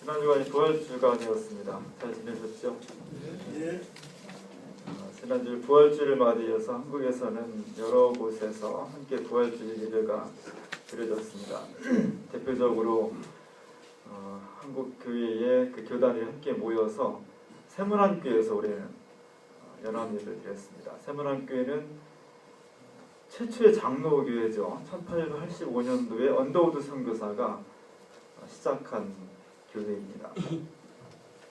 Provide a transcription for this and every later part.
지난 주간이 부활주가 되었습니다. 잘 지내셨죠? 예. 지난주 부활주를 맞이해서 한국에서는 여러 곳에서 함께 부활주의 예배가 드려졌습니다. 대표적으로 한국 교회의 그 교단이 함께 모여서 세문안교회에서 올해는 연합 예배를 드렸습니다. 세문안교회는 최초의 장로교회죠. 1885년도에 언더우드 선교사가 시작한 교회입니다.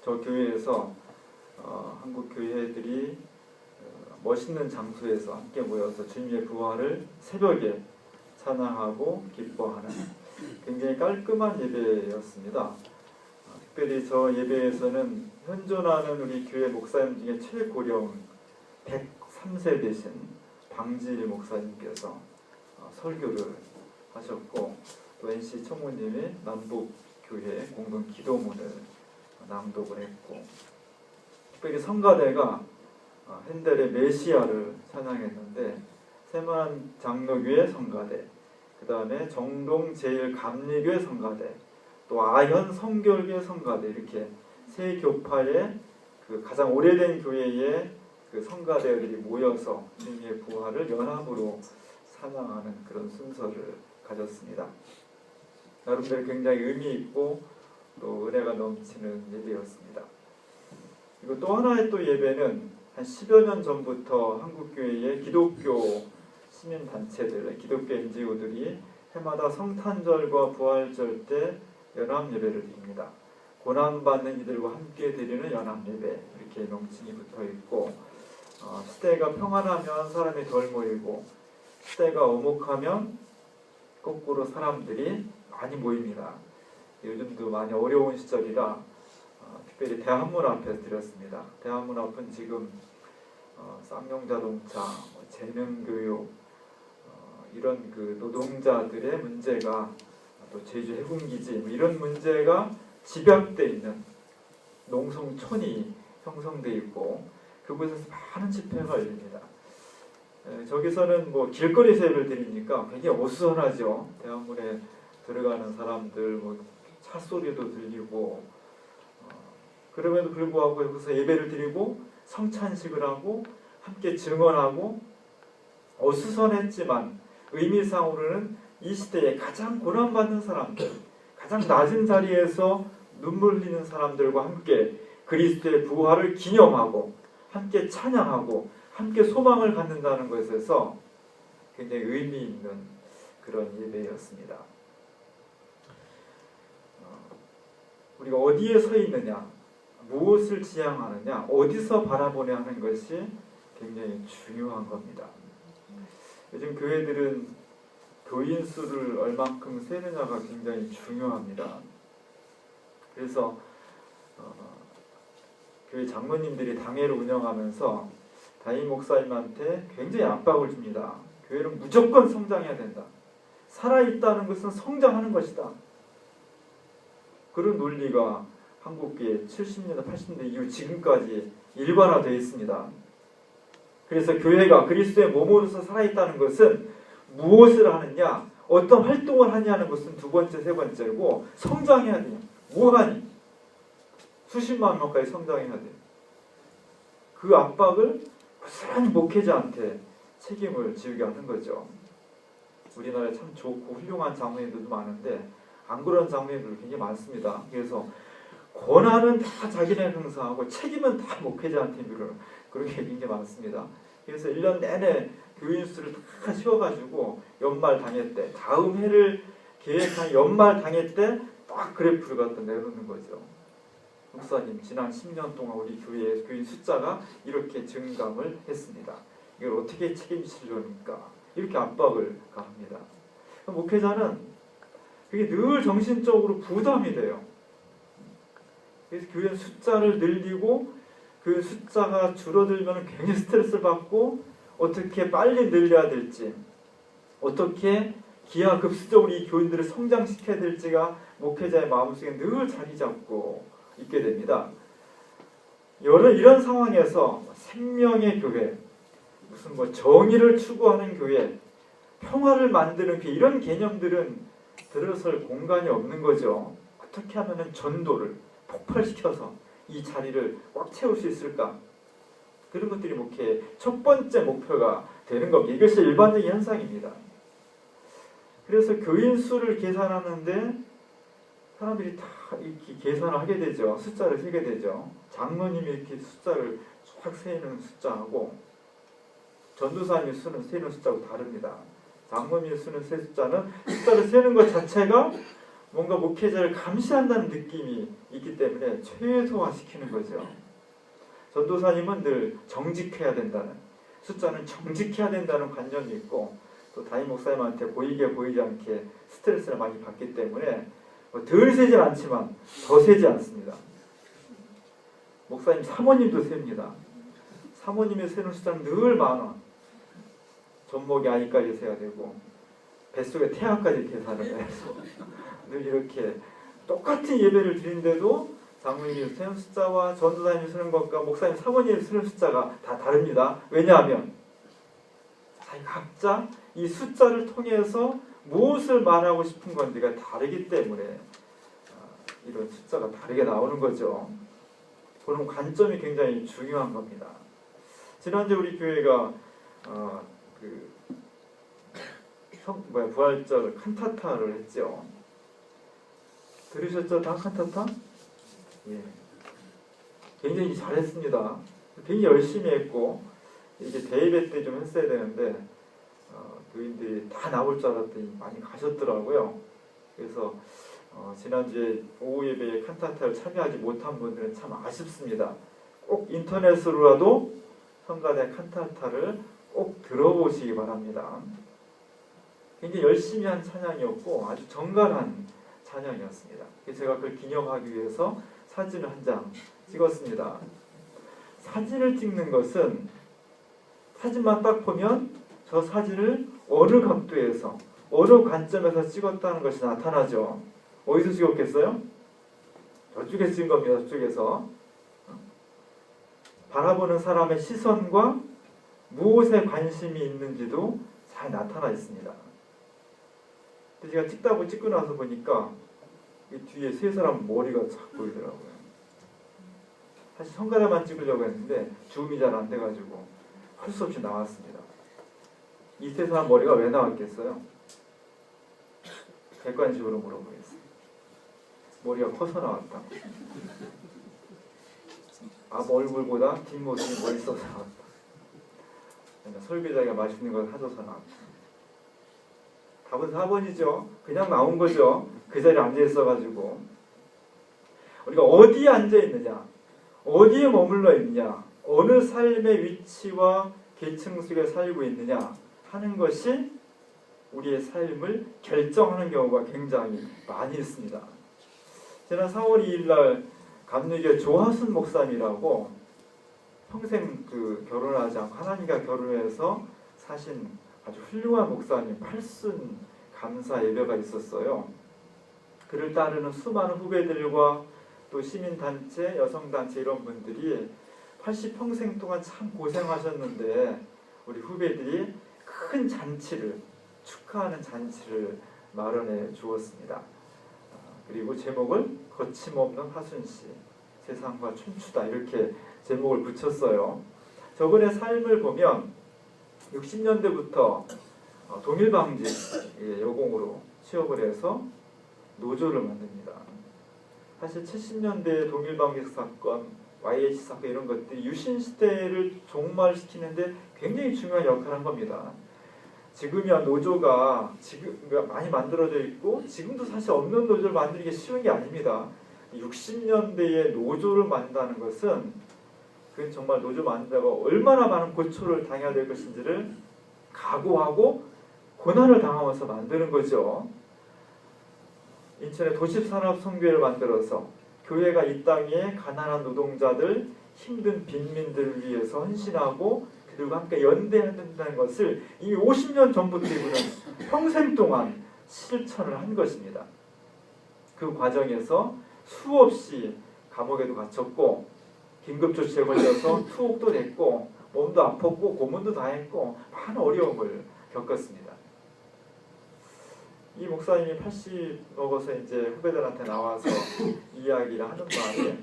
저 교회에서 한국 교회들이 멋있는 장소에서 함께 모여서 주님의 부활을 새벽에 찬양하고 기뻐하는 굉장히 깔끔한 예배였습니다. 특별히 저 예배에서는 현존하는 우리 교회 목사님 중에 최고령 103세 되신 방질 목사님께서 설교를 하셨고, 또 NC 총무님이 남북교회 공동 기도문을 낭독을 했고, 특별히 성가대가 핸델의 메시아를 찬양했는데 세문안 장로교회 성가대, 그 다음에 정동 제일감리교회 성가대, 또 아현 성결교회 성가대, 이렇게 세 교파의 그 가장 오래된 교회의 그 성가대들이 모여서 주님의 부활을 연합으로 찬양하는 그런 순서를 가졌습니다. 나름대로 굉장히 의미 있고 또 은혜가 넘치는 예배였습니다. 그리고 또 하나의 또 예배는 한 10여 년 전부터 한국교회의 기독교 시민단체들, 기독교 NGO들이 해마다 성탄절과 부활절 때 연합 예배를 드립니다. 고난받는 이들과 함께 드리는 연합 예배, 이렇게 명칭이 붙어 있고, 시대가 평안하면 사람이 덜 모이고 시대가 오목하면 거꾸로 사람들이 많이 모입니다. 요즘도 많이 어려운 시절이라 특별히 대한문 앞에서 드렸습니다. 대한문 앞은 지금 쌍용자동차, 재능교육, 이런 그 노동자들의 문제가, 또 제주 해군기지 이런 문제가 집약되어 있는 농성촌이 형성되어 있고, 그곳에서 많은 집회가 열립니다. 저기서는 뭐 길거리에서 예배를 드리니까 굉장히 어수선하죠. 대한문에 들어가는 사람들, 차 소리도 들리고, 그럼에도 불구하고 여기서 예배를 드리고 성찬식을 하고 함께 증언하고, 어수선했지만 의미상으로는 이 시대에 가장 고난받는 사람들, 가장 낮은 자리에서 눈물 흘리는 사람들과 함께 그리스도의 부활을 기념하고 함께 찬양하고 함께 소망을 갖는다는 것에서 굉장히 의미 있는 그런 예배였습니다. 우리가 어디에 서 있느냐, 무엇을 지향하느냐, 어디서 바라보냐 하는 것이 굉장히 중요한 겁니다. 요즘 교회들은 교인 수를 얼만큼 세느냐가 굉장히 중요합니다. 그래서 교회 장로님들이 당회를 운영하면서 담임 목사님한테 굉장히 압박을 줍니다. 교회는 무조건 성장해야 된다. 살아있다는 것은 성장하는 것이다. 그런 논리가 한국교회 70년대, 80년대 이후 지금까지 일반화되어 있습니다. 그래서 교회가 그리스도의 몸으로서 살아있다는 것은 무엇을 하느냐, 어떤 활동을 하냐는 것은 두 번째, 세 번째고, 성장해야 돼요. 뭐 하니? 수십만 명까지 성장해야 돼요. 그 압박을 고스란히 목회자한테 책임을 지우게 하는 거죠. 우리나라에 참 좋고 훌륭한 장로님들도 많은데 안 그런 장로님들 굉장히 많습니다. 그래서 권한은 다 자기네 행사하고 책임은 다 목회자한테 미루는 그런 게 굉장히 많습니다. 그래서 1년 내내 교인 수를 다 쉬어가지고 연말 당회 때, 다음 해를 계획한 연말 당회 때 딱 그래프를 갖다 내놓는 거죠. 목사님, 지난 10년 동안 우리 교회의 교인 숫자가 이렇게 증감을 했습니다. 이걸 어떻게 책임지려니까 이렇게 압박을 가합니다. 목회자는 그게 늘 정신적으로 부담이 돼요. 그래서 교회 숫자를 늘리고 그 숫자가 줄어들면 굉장히 스트레스를 받고, 어떻게 빨리 늘려야 될지, 어떻게 기하급수적으로 이 교인들을 성장시켜야 될지가 목회자의 마음속에 늘 자리 잡고 있게 됩니다. 이런 상황에서 생명의 교회, 무슨 정의를 추구하는 교회, 평화를 만드는 교회, 이런 개념들은 들어설 공간이 없는 거죠. 어떻게 하면 전도를 폭발시켜서 이 자리를 꽉 채울 수 있을까? 그런 것들이 목회의 첫 번째 목표가 되는 겁니다. 이것이 일반적인 현상입니다. 그래서 교인 수를 계산하는데 사람들이 다 이렇게 계산을 하게 되죠. 숫자를 세게 되죠. 장로님이 이렇게 숫자를 쫙 세는 숫자하고 전도사님이 세는 숫자하고 다릅니다. 장로님이 세는 숫자를 세는 것 자체가 뭔가 목회자를 감시한다는 느낌이 있기 때문에 최소화시키는 거죠. 전도사님은 늘 정직해야 된다는, 숫자는 정직해야 된다는 관념이 있고, 또 담임 목사님한테 보이게 보이지 않게 스트레스를 많이 받기 때문에 덜 세진 않지만 더 세지 않습니다. 목사님 사모님도 셉니다. 사모님의 세는 숫자는 늘 많아. 전목이 아이까지 세야 되고 뱃속에 태아까지 계산을 해서 늘 이렇게 똑같은 예배를 드린데도 장로님이 세는 숫자와 전도사님이 세는 것과 목사님 사모님이 세는 숫자가 다 다릅니다. 왜냐하면 각자 이 숫자를 통해서 무엇을 말하고 싶은 건지가 다르기 때문에 이런 숫자가 다르게 나오는 거죠. 그런 관점이 굉장히 중요한 겁니다. 지난주에 우리 교회가 부활절 칸타타를 했죠. 들으셨죠? 다 칸타타? 예. 굉장히 잘했습니다. 굉장히 열심히 했고 이게 대예배 때 좀 했어야 되는데 교인들이 다 나올 줄 알았더니 많이 가셨더라고요. 그래서 지난주에 오후 예배에 칸타타를 참여하지 못한 분들은 참 아쉽습니다. 꼭 인터넷으로라도 성가대 칸타타를 꼭 들어보시기 바랍니다. 굉장히 열심히 한 찬양이었고 아주 정갈한 찬양이었습니다. 제가 그걸 기념하기 위해서 사진을 한 장 찍었습니다. 사진을 찍는 것은 사진만 딱 보면 저 사진을 어느 각도에서 어느 관점에서 찍었다는 것이 나타나죠. 어디서 찍었겠어요? 저쪽에서 찍은 겁니다. 저쪽에서. 바라보는 사람의 시선과 무엇에 관심이 있는지도 잘 나타나 있습니다. 근데 제가 찍고 나서 보니까 이 뒤에 세 사람 머리가 쫙 보이더라고요. 사실 성가대만 찍으려고 했는데 줌이 잘 안 돼가지고 할 수 없이 나왔습니다. 이 세 사람 머리가 왜 나왔겠어요? 객관식으로 물어보겠습니다. 머리가 커서 나왔다. 앞 얼굴보다 뒷모습이 멋있어서 나왔다. 설교자가 맛있는 걸 사줘서 나왔다. 답은 4번이죠. 그냥 나온 거죠. 그 자리에 앉아 있어가지고. 우리가 어디에 앉아 있느냐, 어디에 머물러 있느냐, 어느 삶의 위치와 계층 속에 살고 있느냐 하는 것이 우리의 삶을 결정하는 경우가 굉장히 많이 있습니다. 지난 4월 2일 날 감리교 조하순 목사님이라고 평생 결혼하지 않고 하나님과 결혼해서 사신 아주 훌륭한 목사님 8순 감사 예배가 있었어요. 그를 따르는 수많은 후배들과 또 시민단체, 여성단체 이런 분들이 80평생 동안 참 고생하셨는데 우리 후배들이 큰 잔치를, 축하하는 잔치를 마련해 주었습니다. 그리고 제목을 거침없는 하순씨, 세상과 춤추다 이렇게 제목을 붙였어요. 저분의 삶을 보면 60년대부터 동일방지 여공으로 취업을 해서 노조를 만듭니다. 사실 70년대 동일방지 사건, YH 사건 이런 것들이 유신시대를 종말시키는데 굉장히 중요한 역할을 한 겁니다. 지금이야 노조가 많이 만들어져 있고 지금도 사실 없는 노조를 만들기 쉬운 게 아닙니다. 60년대에 노조를 만든다는 것은 그건 정말 노조 만들다가 얼마나 많은 고초를 당해야 될 것인지를 각오하고 고난을 당하면서 만드는 거죠. 인천에 도시산업선교회를 만들어서 교회가 이 땅에 가난한 노동자들, 힘든 빈민들을 위해서 헌신하고 그들과 함께 연대해야 된다는 것을 이미 50년 전부터 이분은 평생 동안 실천을 한 것입니다. 그 과정에서 수없이 감옥에도 갇혔고 긴급조치에 걸려서 투옥도 됐고 몸도 아팠고 고문도 당했고 많은 어려움을 겪었습니다. 이 목사님이 80 먹어서 이제 후배들한테 나와서 이야기를 하는 말이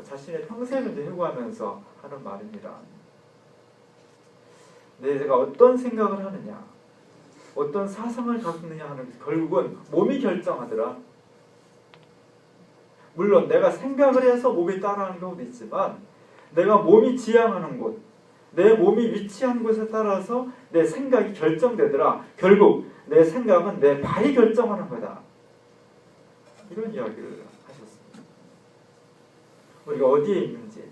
자신의 평생을 이제 회고하면서 하는 말입니다. 내가 어떤 생각을 하느냐, 어떤 사상을 갖느냐 하는 결국은 몸이 결정하더라. 물론 내가 생각을 해서 몸이 따라하는 경우도 있지만 내가 몸이 지향하는 곳, 내 몸이 위치한 곳에 따라서 내 생각이 결정되더라. 결국 내 생각은 내 발이 결정하는 거다. 이런 이야기를 하셨습니다. 우리가 어디에 있는지,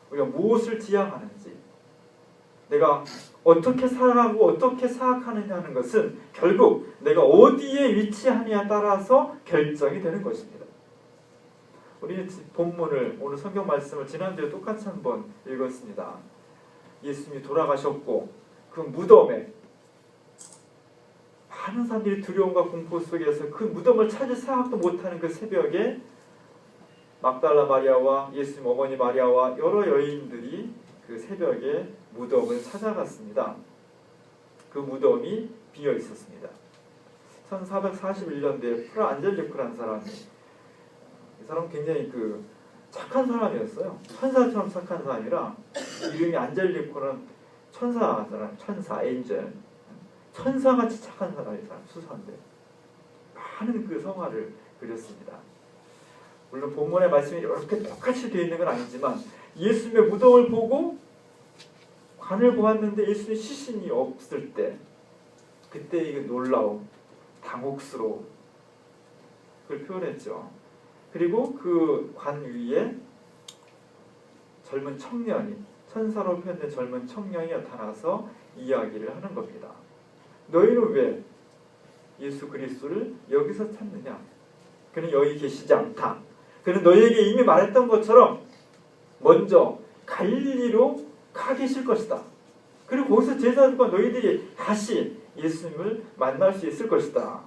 우리가 무엇을 지향하는지, 내가 어떻게 살아가고 어떻게 생각하느냐 하는 것은 결국 내가 어디에 위치하느냐에 따라서 결정이 되는 것입니다. 우리 본문을, 오늘 성경 말씀을 지난주에 똑같이 한번 읽었습니다. 예수님이 돌아가셨고 그 무덤에 많은 사람들이 두려움과 공포 속에서 그 무덤을 찾을 생각도 못하는 그 새벽에 막달라 마리아와 예수님 어머니 마리아와 여러 여인들이 그 새벽에 무덤을 찾아갔습니다. 그 무덤이 비어 있었습니다. 1441년대에 프라 안젤리코라는 사람이, 이 사람은 굉장히 착한 사람이었어요. 천사처럼 착한 사람이라 이름이 안젤리코는 천사잖아요. 천사, 엔젤. 천사같이 착한 사람이 수사인데 많은 그 성화를 그렸습니다. 물론 본문의 말씀이 이렇게 똑같이 되어 있는 건 아니지만 예수님의 무덤을 보고 관을 보았는데 예수님의 시신이 없을 때 그때 이게 놀라움, 당혹스러움 그걸 표현했죠. 그리고 그 관 위에 젊은 청년이, 천사로 표현된 젊은 청년이 나타나서 이야기를 하는 겁니다. 너희는 왜 예수 그리스도를 여기서 찾느냐? 그는 여기 계시지 않다. 그는 너희에게 이미 말했던 것처럼 먼저 갈릴리로 가 계실 것이다. 그리고 거기서 제자들과 너희들이 다시 예수님을 만날 수 있을 것이다.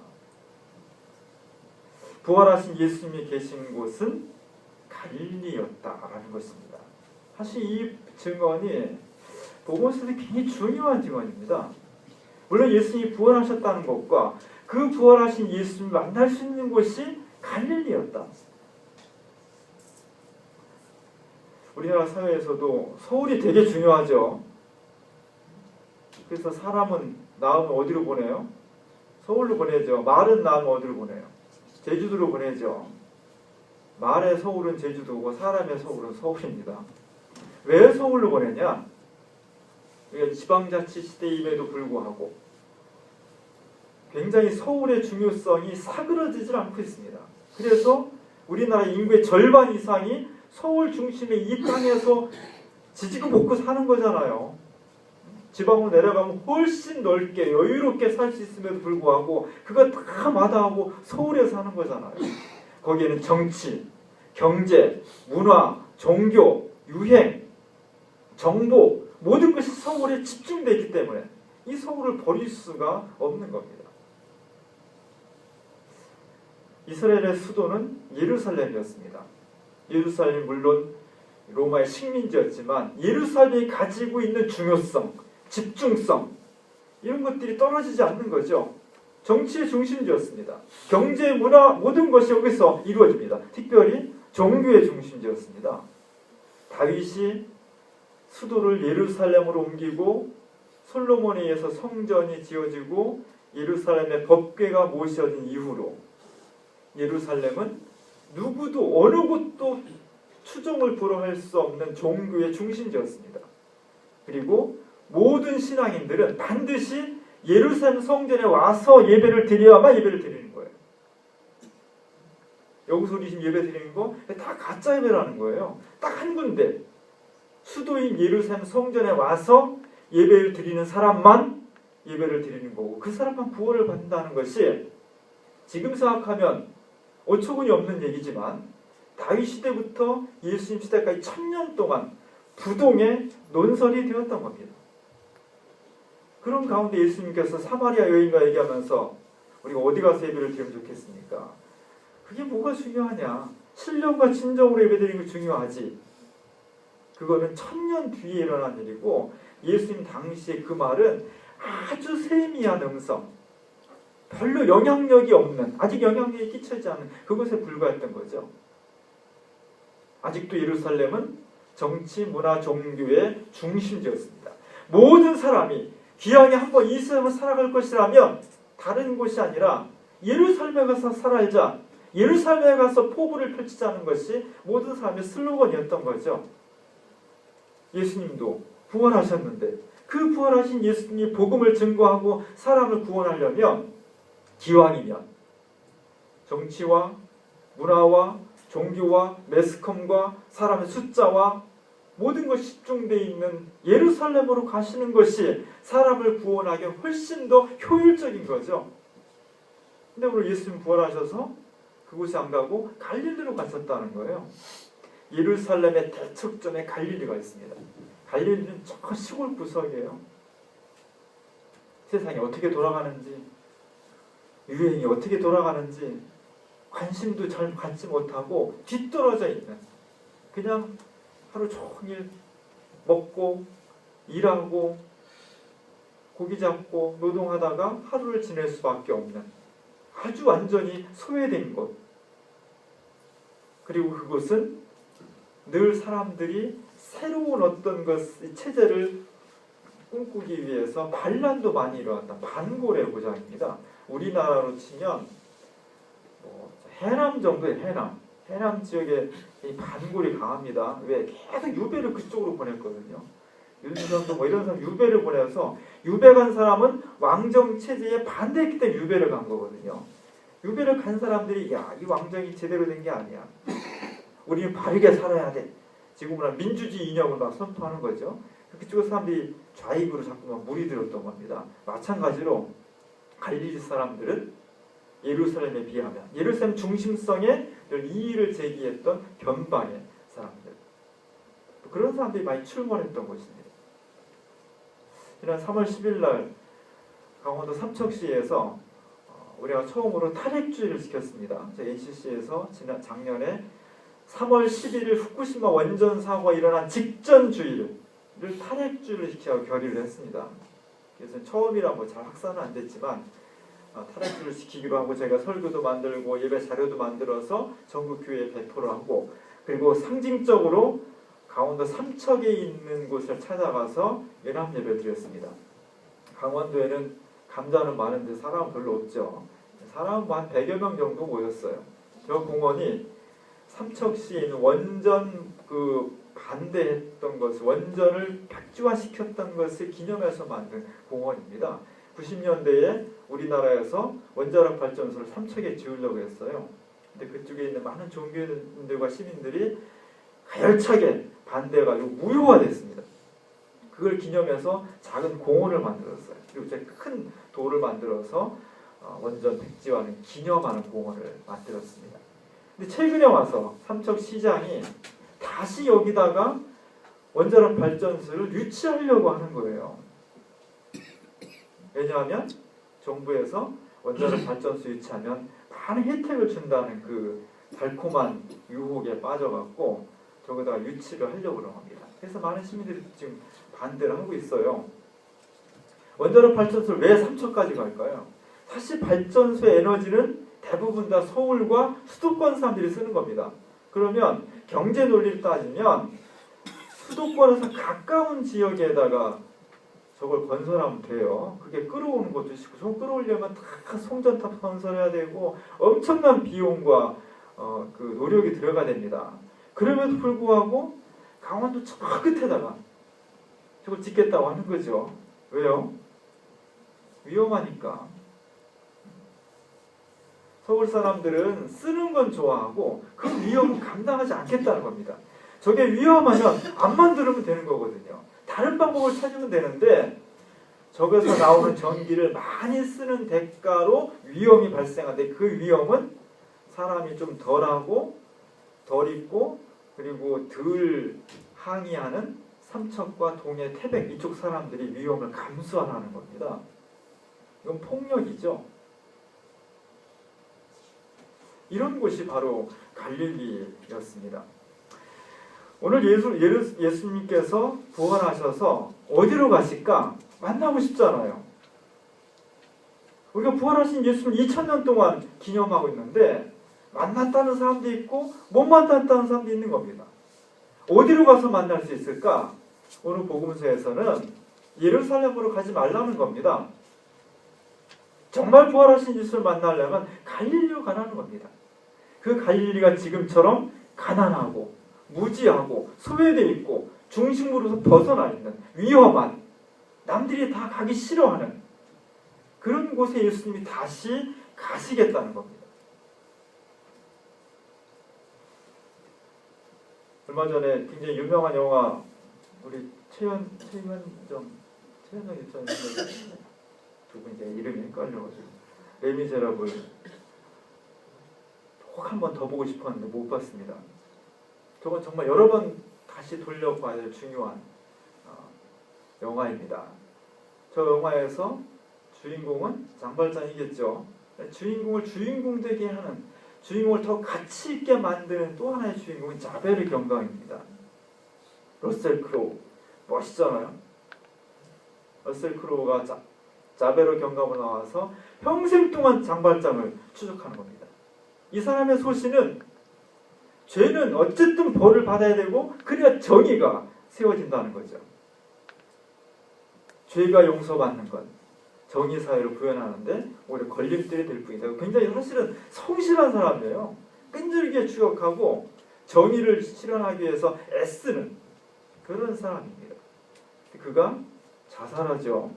부활하신 예수님이 계신 곳은 갈릴리였다라는 것입니다. 사실 이 증언이 복음서에서 굉장히 중요한 증언입니다. 물론 예수님이 부활하셨다는 것과 그 부활하신 예수님을 만날 수 있는 곳이 갈릴리였다. 우리나라 사회에서도 서울이 되게 중요하죠. 그래서 사람은 낳으면 어디로 보내요? 서울로 보내죠. 말은 낳으면 어디로 보내요? 제주도로 보내죠. 말의 서울은 제주도고 사람의 서울은 서울입니다. 왜 서울로 보내냐? 지방자치 시대임에도 불구하고 굉장히 서울의 중요성이 사그러지질 않고 있습니다. 그래서 우리나라 인구의 절반 이상이 서울 중심의 이 땅에서 지지고 볶고 사는 거잖아요. 지방으로 내려가면 훨씬 넓게 여유롭게 살 수 있음에도 불구하고 그거 다 마다하고 서울에 사는 거잖아요. 거기에는 정치, 경제, 문화, 종교, 유행, 정보 모든 것이 서울에 집중되어 있기 때문에 이 서울을 버릴 수가 없는 겁니다. 이스라엘의 수도는 예루살렘이었습니다. 예루살렘이 물론 로마의 식민지였지만 예루살렘이 가지고 있는 중요성, 집중성 이런 것들이 떨어지지 않는 거죠. 정치의 중심지였습니다. 경제, 문화 모든 것이 여기서 이루어집니다. 특별히 종교의 중심지였습니다. 다윗이 수도를 예루살렘으로 옮기고 솔로몬에 의해서 성전이 지어지고 예루살렘의 법궤가 모셔진 이후로 예루살렘은 누구도 어느 곳도 추종을 불허할 수 없는 종교의 중심지였습니다. 그리고 모든 신앙인들은 반드시 예루살렘 성전에 와서 예배를 드려야만 예배를 드리는 거예요. 여기서 우리 지금 예배 드리는 거 다 가짜 예배라는 거예요. 딱 한 군데 수도인 예루살렘 성전에 와서 예배를 드리는 사람만 예배를 드리는 거고 그 사람만 구원을 받는다는 것이 지금 생각하면 어처구니 없는 얘기지만 다윗 시대부터 예수님 시대까지 1000년 동안 부동의 논설이 되었던 겁니다. 그런 가운데 예수님께서 사마리아 여인과 얘기하면서 우리가 어디 가서 예배를 드리면 좋겠습니까? 그게 뭐가 중요하냐? 신령과 진정으로 예배드리는 게 중요하지. 그거는 1000년 뒤에 일어난 일이고 예수님 당시에 그 말은 아주 세미한 음성, 별로 영향력이 없는, 아직 영향력이 끼치지 않은 그것에 불과했던 거죠. 아직도 예루살렘은 정치, 문화, 종교의 중심지였습니다. 모든 사람이 기왕에 한번 이 세상을 살아갈 것이라면 다른 곳이 아니라 예루살렘에 가서 살아자, 예루살렘에 가서 포부를 펼치자는 것이 모든 사람의 슬로건이었던 거죠. 예수님도 부활하셨는데 그 부활하신 예수님이 복음을 증거하고 사람을 구원하려면 기왕이면 정치와 문화와 종교와 매스컴과 사람의 숫자와 모든 것이 집중되어 있는 예루살렘으로 가시는 것이 사람을 구원하기에 훨씬 더 효율적인 거죠. 근데 오늘 예수님 부활하셔서 그곳에 안 가고 갈릴리로 가셨다는 거예요. 예루살렘의 대척점에 갈릴리가 있습니다. 갈릴리는 저 시골 구석이에요. 세상이 어떻게 돌아가는지, 유행이 어떻게 돌아가는지 관심도 잘 갖지 못하고 뒤떨어져 있는, 그냥 하루 종일 먹고 일하고 고기 잡고 노동하다가 하루를 지낼 수밖에 없는 아주 완전히 소외된 곳. 그리고 그곳은 늘 사람들이 새로운 어떤 체제를 꿈꾸기 위해서 반란도 많이 일어났다. 반골의 고장입니다. 우리나라로 치면 해남 정도의 해남 지역에 이 반골이 강합니다. 왜? 계속 유배를 그쪽으로 보냈거든요. 윤석도 이런 사람 유배를 보내서, 유배 간 사람은 왕정 체제에 반대했기 때문에 유배를 간 거거든요. 유배를 간 사람들이 야, 이 왕정이 제대로 된 게 아니야. 우리는 바르게 살아야 돼. 지금은 민주주의 이념을 막 선포하는 거죠. 그쪽 사람들이 좌익으로 자꾸만 물이 들었던 겁니다. 마찬가지로 갈릴리 사람들은 예루살렘에 비하면 예루살렘 중심성에 늘 이의를 제기했던 변방의 사람들, 그런 사람들이 많이 출몰했던 곳입니다. 지난 3월 10일 날 강원도 삼척시에서 우리가 처음으로 탈핵주의를 시켰습니다. 저희 NCC에서 작년에 3월 11일 후쿠시마 원전 사고가 일어난 직전 주일을 탈핵주의를 시키라고 결의를 했습니다. 그래서 처음이라 잘 확산은 안 됐지만 탈핵주의를 시키기로 하고 제가 설교도 만들고 예배 자료도 만들어서 전국 교회에 배포를 하고, 그리고 상징적으로 강원도 삼척에 있는 곳을 찾아가서 연합 예배를 드렸습니다. 강원도에는 감자는 많은데 사람은 별로 없죠. 사람 한 100여 명 정도 모였어요. 저 공원이 삼척시에 있는 원전 반대했던 것을, 원전을 백지화시켰던 것을 기념해서 만든 공원입니다. 90년대에 우리나라에서 원자력 발전소를 삼척에 지으려고 했어요. 근데 그쪽에 있는 많은 종교인들과 시민들이 가열차게 반대해가지고 무효화됐습니다. 그걸 기념해서 작은 공원을 만들었어요. 그리고 제가 큰 돌을 만들어서 원전 백지화를 기념하는 공원을 만들었습니다. 근데 최근에 와서 삼척시장이 다시 여기다가 원자력 발전소를 유치하려고 하는 거예요. 왜냐하면 정부에서 원자력 발전소 유치하면 많은 혜택을 준다는 그 달콤한 유혹에 빠져갖고 저기다가 유치를 하려고 합니다. 그래서 많은 시민들이 지금 반대를 하고 있어요. 원자력 발전소를 왜 삼척까지 갈까요? 사실 발전소의 에너지는 대부분 다 서울과 수도권 사람들이 쓰는 겁니다. 그러면 경제 논리를 따지면 수도권에서 가까운 지역에다가 저걸 건설하면 돼요. 그게 끌어오는 것도 있고, 저 끌어오려면 다 송전탑 건설해야 되고 엄청난 비용과 그 노력이 들어가야 됩니다. 그럼에도 불구하고 강원도 저 끝에다가 저걸 짓겠다고 하는 거죠. 왜요? 위험하니까. 서울 사람들은 쓰는 건 좋아하고 그 위험은 감당하지 않겠다는 겁니다. 저게 위험하면 안 만들면 되는 거거든요. 다른 방법을 찾으면 되는데 저기서 나오는 전기를 많이 쓰는 대가로 위험이 발생하는데, 그 위험은 사람이 좀 덜하고 덜 입고 그리고 덜 항의하는 삼척과 동해, 태백 이쪽 사람들이 위험을 감수하라는 겁니다. 이건 폭력이죠. 이런 곳이 바로 갈릴리였습니다. 오늘 예수님께서 부활하셔서 어디로 가실까? 만나고 싶잖아요. 우리가 부활하신 예수님을 2000년 동안 기념하고 있는데 만났다는 사람도 있고 못 만났다는 사람도 있는 겁니다. 어디로 가서 만날 수 있을까? 오늘 복음서에서는 예루살렘으로 가지 말라는 겁니다. 정말 부활하신 예수를 만나려면 갈릴리로 가라는 겁니다. 그 갈릴리가 지금처럼 가난하고 무지하고 소외되어 있고 중심으로서 벗어나 있는 위험한, 남들이 다 가기 싫어하는 그런 곳에 예수님이 다시 가시겠다는 겁니다. 얼마 전에 굉장히 유명한 영화, 우리 최현정 유치원 두 분 이제 이름이 헷갈려가지고 레미제라블 꼭 한 번 더 보고 싶었는데 못 봤습니다. 저건 정말 여러 번 다시 돌려봐야 될 중요한 영화입니다. 저 영화에서 주인공은 장발장이겠죠. 주인공을 주인공 되게 하는, 주인공을 더 가치 있게 만드는 또 하나의 주인공은 자베르 경감입니다. 러셀 크로우 멋있잖아요. 러셀 크로우가 자베르 경감으로 나와서 평생 동안 장발장을 추적하는 겁니다. 이 사람의 소신은 죄는 어쨌든 벌을 받아야 되고 그래야 정의가 세워진다는 거죠. 죄가 용서받는 것, 정의사회로 구현하는데 오히려 걸림돌이 될 뿐이다. 굉장히 사실은 성실한 사람이에요. 끈질기게 추격하고 정의를 실현하기 위해서 애쓰는 그런 사람입니다. 그가 자살하죠.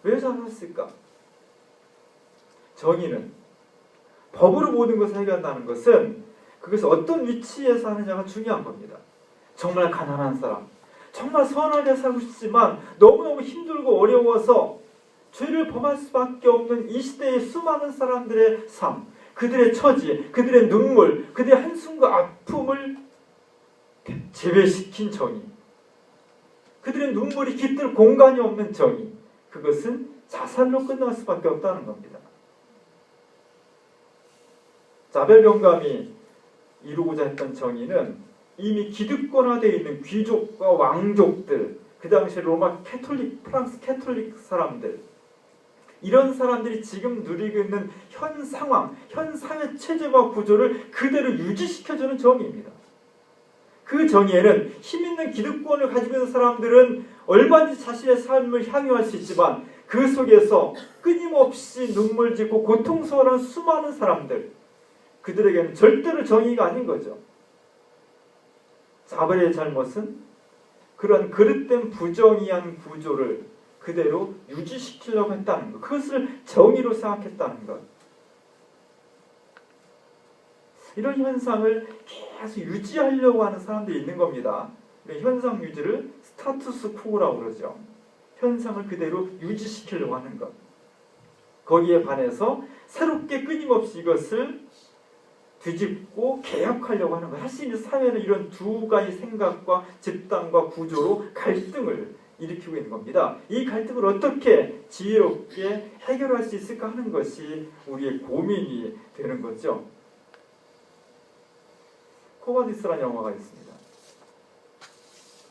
왜 자살했을까? 정의는, 법으로 모든 것을 해결한다는 것은 그것을 어떤 위치에서 하느냐가 중요한 겁니다. 정말 가난한 사람, 정말 선하게 살고 싶지만 너무너무 힘들고 어려워서 죄를 범할 수밖에 없는 이 시대의 수많은 사람들의 삶, 그들의 처지, 그들의 눈물, 그들의 한숨과 아픔을 제외시킨 정의, 그들의 눈물이 깃들 공간이 없는 정의, 그것은 자살로 끝날 수밖에 없다는 겁니다. 자베르 경감이 이루고자 했던 정의는 이미 기득권화되어 있는 귀족과 왕족들, 그 당시 로마 캐톨릭, 프랑스 캐톨릭 사람들, 이런 사람들이 지금 누리고 있는 현 상황, 현 사회 체제와 구조를 그대로 유지시켜주는 정의입니다. 그 정의에는 힘있는 기득권을 가지고 있는 사람들은 얼마든지 자신의 삶을 향유할 수 있지만 그 속에서 끊임없이 눈물 짓고 고통스러워하는 수많은 사람들, 그들에게는 절대로 정의가 아닌 거죠. 자베르의 잘못은 그런 그릇된 부정의한 구조를 그대로 유지시키려고 했다는 것, 그것을 정의로 생각했다는 것. 이런 현상을 계속 유지하려고 하는 사람들이 있는 겁니다. 현상 유지를 스타투스 코라고 그러죠. 현상을 그대로 유지시키려고 하는 것. 거기에 반해서 새롭게 끊임없이 이것을 뒤집고 개혁하려고 하는 것. 사실 이 사회는 이런 두 가지 생각과 집단과 구조로 갈등을 일으키고 있는 겁니다. 이 갈등을 어떻게 지혜롭게 해결할 수 있을까 하는 것이 우리의 고민이 되는 거죠. 코바디스라는 영화가 있습니다.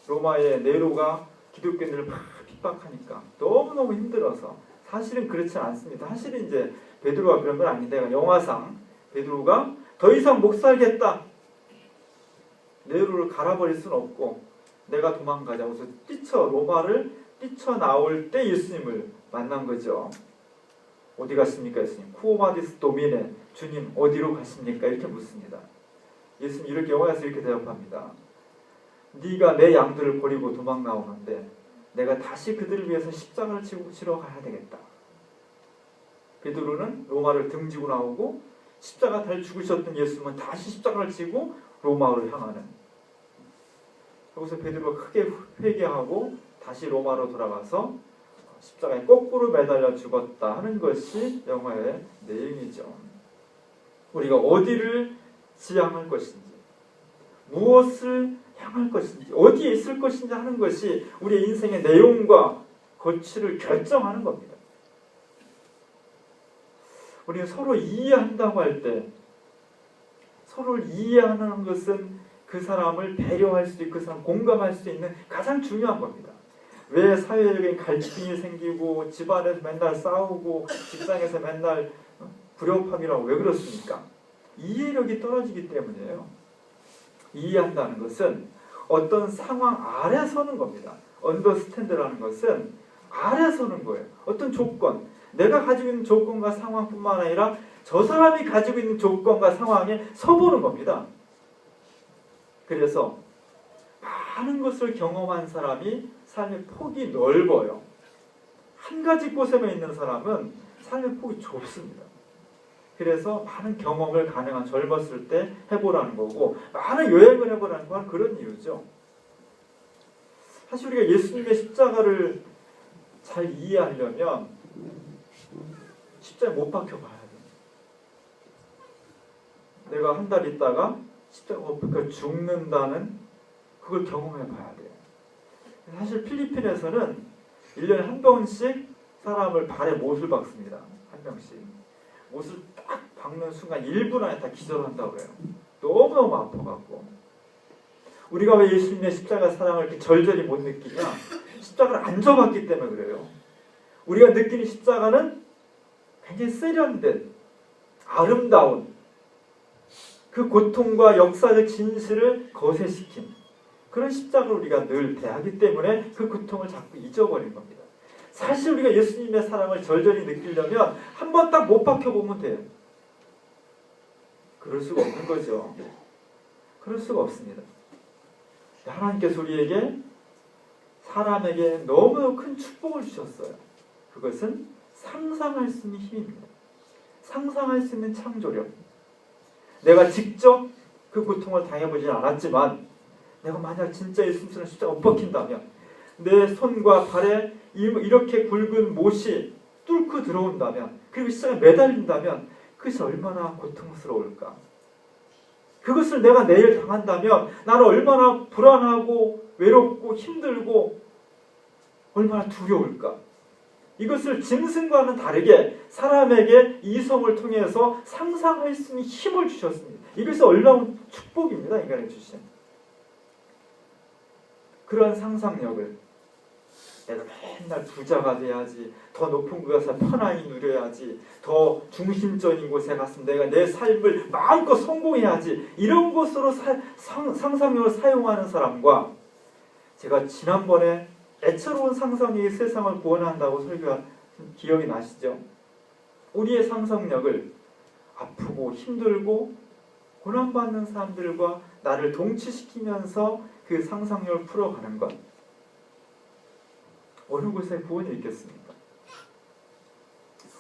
로마의 네로가 기독교인들을 막 핍박하니까 너무너무 힘들어서, 사실은 그렇지 않습니다. 사실은 이제 베드로가 그런 건 아닌데, 영화상 베드로가 더 이상 못 살겠다, 네로를 갈아버릴 수는 없고 내가 도망가자고 해서 로마를 뛰쳐나올 때 예수님을 만난 거죠. 어디 갔습니까 예수님? 쿠오바디스 도미네, 주님 어디로 가십니까? 이렇게 묻습니다. 예수님 이렇게 영화에서 이렇게 대답합니다. 네가 내 양들을 버리고 도망 나오는데 내가 다시 그들을 위해서 십자가를 치러 가야 되겠다. 베드로는 로마를 등지고 나오고 십자가 달 죽으셨던 예수님은 다시 십자가를 지고 로마로 향하는, 여기서 베드로가 크게 회개하고 다시 로마로 돌아가서 십자가에 거꾸로 매달려 죽었다 하는 것이 영화의 내용이죠. 우리가 어디를 지향할 것인지, 무엇을 향할 것인지, 어디에 있을 것인지 하는 것이 우리의 인생의 내용과 거취를 결정하는 겁니다. 우리가 서로 이해한다고 할 때, 서로를 이해하는 것은 그 사람을 배려할 수 있고 그 사람 공감할 수 있는 가장 중요한 겁니다. 왜 사회적인 갈등이 생기고 집안에서 맨날 싸우고 직장에서 맨날 불협화음이라고 왜 그렇습니까? 이해력이 떨어지기 때문이에요. 이해한다는 것은 어떤 상황 아래 서는 겁니다. 언더스탠드라는 것은 아래 서는 거예요. 어떤 조건, 내가 가지고 있는 조건과 상황뿐만 아니라 저 사람이 가지고 있는 조건과 상황에 서보는 겁니다. 그래서 많은 것을 경험한 사람이 삶의 폭이 넓어요. 한 가지 곳에만 있는 사람은 삶의 폭이 좁습니다. 그래서 많은 경험을 가능한 젊었을 때 해보라는 거고 많은 여행을 해보라는 건 그런 이유죠. 사실 우리가 예수님의 십자가를 잘 이해하려면 십자가에 못 박혀봐야 돼요. 내가 한 달 있다가 십자가에 못 박혀 죽는다는 그걸 경험해 봐야 돼요. 사실 필리핀에서는 1년에 한 번씩 사람을 발에 못을 박습니다. 한 명씩. 못을 딱 박는 순간 1분 안에 다 기절한다고 그래요. 너무너무 아파갖고. 우리가 왜 예수님의 십자가 사랑을 이렇게 절절히 못 느끼냐? 십자가를 안 져봤기 때문에 그래요. 우리가 느끼는 십자가는 굉장히 세련된, 아름다운 그 고통과 역사적 진실을 거세시킨 그런 십자가를 우리가 늘 대하기 때문에 그 고통을 자꾸 잊어버린 겁니다. 사실 우리가 예수님의 사랑을 절절히 느끼려면 한 번 딱 못 박혀보면 돼요. 그럴 수가 없는 거죠. 그럴 수가 없습니다. 하나님께서 우리에게 사람에게 너무 큰 축복을 주셨어요. 그것은 상상할 수 있는 힘입니다. 상상할 수 있는 창조력. 내가 직접 그 고통을 당해보지 않았지만 내가 만약 진짜 예수님처럼 십자가 못 박힌다면 내 손과 발에 이렇게 굵은 못이 뚫고 들어온다면 그리고 십자가에 매달린다면 그것이 얼마나 고통스러울까. 그것을 내가 내일 당한다면 나는 얼마나 불안하고 외롭고 힘들고 얼마나 두려울까. 이것을 짐승과는 다르게 사람에게 이성을 통해서 상상할 수 있는 힘을 주셨습니다. 이것이 얼마나 축복입니다. 인간에 주신. 그런 상상력을 내가 맨날 부자가 돼야지, 더 높은 곳에 가서 편안히 누려야지, 더 중심적인 곳에 가서 내가 내 삶을 마음껏 성공해야지, 이런 것으로 상상력을 사용하는 사람과 제가 지난번에 애처로운 상상력이 세상을 구원한다고 설교한 기억이 나시죠? 우리의 상상력을 아프고 힘들고 고난받는 사람들과 나를 동치시키면서 그 상상력을 풀어가는 것. 어느 곳에 구원이 있겠습니까?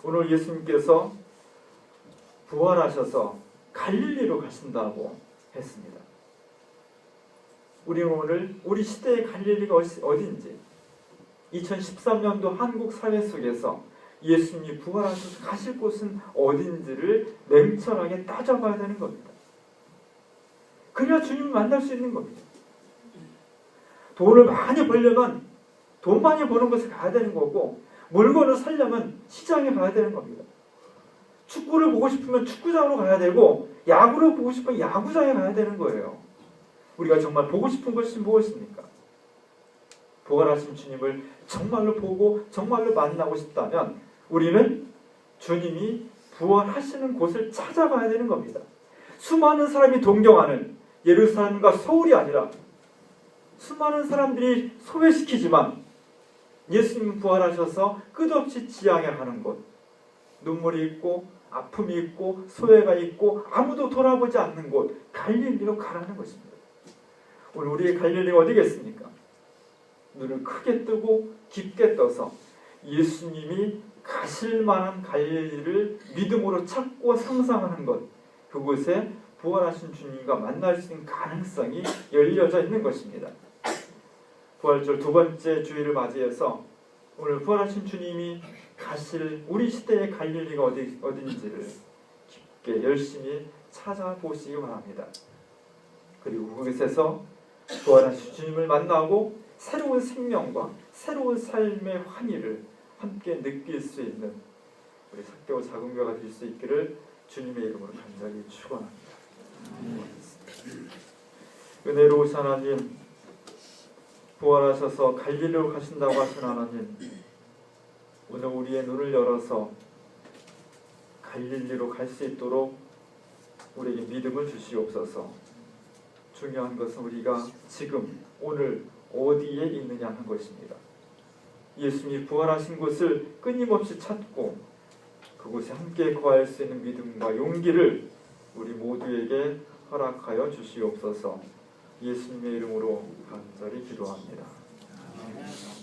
오늘 예수님께서 부활하셔서 갈릴리로 가신다고 했습니다. 우리는 오늘 우리 시대의 갈릴리가 어딘지 2013년도 한국 사회 속에서 예수님이 부활하셔서 가실 곳은 어딘지를 냉철하게 따져봐야 되는 겁니다. 그래야 주님을 만날 수 있는 겁니다. 돈을 많이 벌려면 돈 많이 버는 곳에 가야 되는 거고 물건을 사려면 시장에 가야 되는 겁니다. 축구를 보고 싶으면 축구장으로 가야 되고 야구를 보고 싶으면 야구장에 가야 되는 거예요. 우리가 정말 보고 싶은 것이 무엇입니까? 부활하신 주님을 정말로 보고 정말로 만나고 싶다면 우리는 주님이 부활하시는 곳을 찾아가야 되는 겁니다. 수많은 사람이 동경하는 예루살렘과 서울이 아니라 수많은 사람들이 소외시키지만 예수님 부활하셔서 끝없이 지향해 가는 곳, 눈물이 있고 아픔이 있고 소외가 있고 아무도 돌아보지 않는 곳, 갈릴리로 가라는 것입니다. 오늘 우리의 갈릴리가 어디겠습니까? 눈을 크게 뜨고 깊게 떠서 예수님이 가실 만한 갈릴리를 믿음으로 찾고 상상하는 것, 그곳에 부활하신 주님과 만날 수 있는 가능성이 열려져 있는 것입니다. 부활절 두 번째 주일을 맞이해서 오늘 부활하신 주님이 가실 우리 시대의 갈릴리가 어딘지를 깊게 열심히 찾아보시기 바랍니다. 그리고 그곳에서 부활하신 주님을 만나고 새로운 생명과 새로운 삶의 환희를 함께 느낄 수 있는 우리 삭개오 작은교회가 될 수 있기를 주님의 이름으로 간절히 축원합니다. 은혜로우신 하나님, 부활하셔서 갈릴리로 가신다고 하신 하나님, 오늘 우리의 눈을 열어서 갈릴리로 갈 수 있도록 우리에게 믿음을 주시옵소서. 중요한 것은 우리가 지금 오늘 어디에 있느냐 하는 것입니다. 예수님이 부활하신 곳을 끊임없이 찾고 그곳에 함께 거할 수 있는 믿음과 용기를 우리 모두에게 허락하여 주시옵소서. 예수님의 이름으로 간절히 기도합니다.